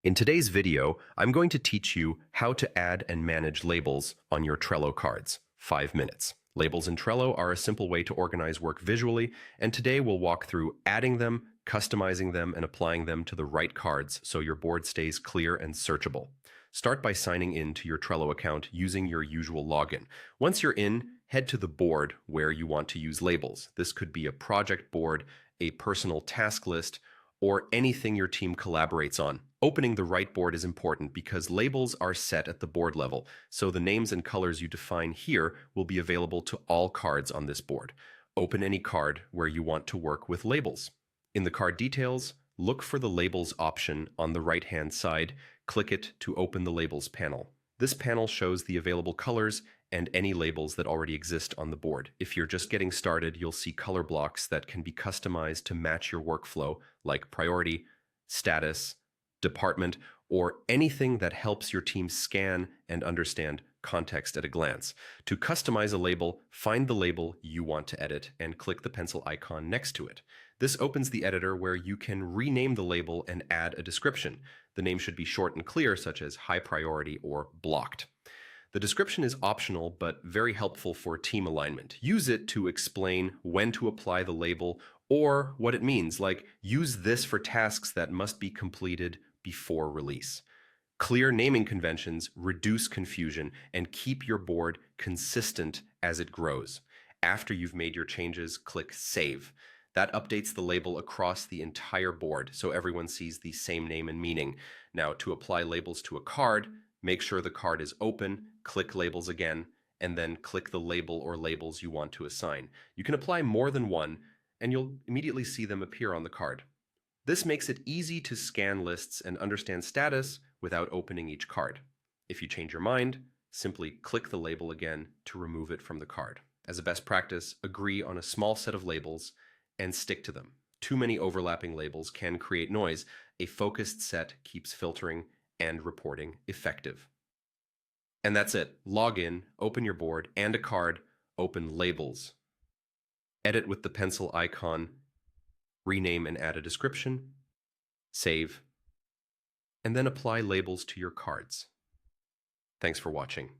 In today's video, I'm going to teach you how to add and manage labels on your Trello cards. 5 minutes. Labels in Trello are a simple way to organize work visually, and today we'll walk through adding them, customizing them, and applying them to the right cards so your board stays clear and searchable. Start by signing in to your Trello account using your usual login. Once you're in, head to the board where you want to use labels. This could be a project board, a personal task list, or anything your team collaborates on. Opening the right board is important because labels are set at the board level, so the names and colors you define here will be available to all cards on this board. Open any card where you want to work with labels. In the card details, look for the Labels option on the right-hand side. Click it to open the Labels panel. This panel shows the available colors and any labels that already exist on the board. If you're just getting started, you'll see color blocks that can be customized to match your workflow, like priority, status, department, or anything that helps your team scan and understand context at a glance. To customize a label, find the label you want to edit and click the pencil icon next to it. This opens the editor where you can rename the label and add a description. The name should be short and clear, such as high priority or blocked. The description is optional but very helpful for team alignment. Use it to explain when to apply the label or what it means, like use this for tasks that must be completed before release. Clear naming conventions reduce confusion and keep your board consistent as it grows. After you've made your changes, click Save. That updates the label across the entire board so everyone sees the same name and meaning. Now, to apply labels to a card, make sure the card is open, click Labels again, and then click the label or labels you want to assign. You can apply more than one, and you'll immediately see them appear on the card. This makes it easy to scan lists and understand status without opening each card. If you change your mind, simply click the label again to remove it from the card. As a best practice, agree on a small set of labels and stick to them. Too many overlapping labels can create noise. A focused set keeps filtering and reporting effective. And that's it. Log in, open your board and a card, open Labels. Edit with the pencil icon, rename and add a description, save, and then apply labels to your cards. Thanks for watching.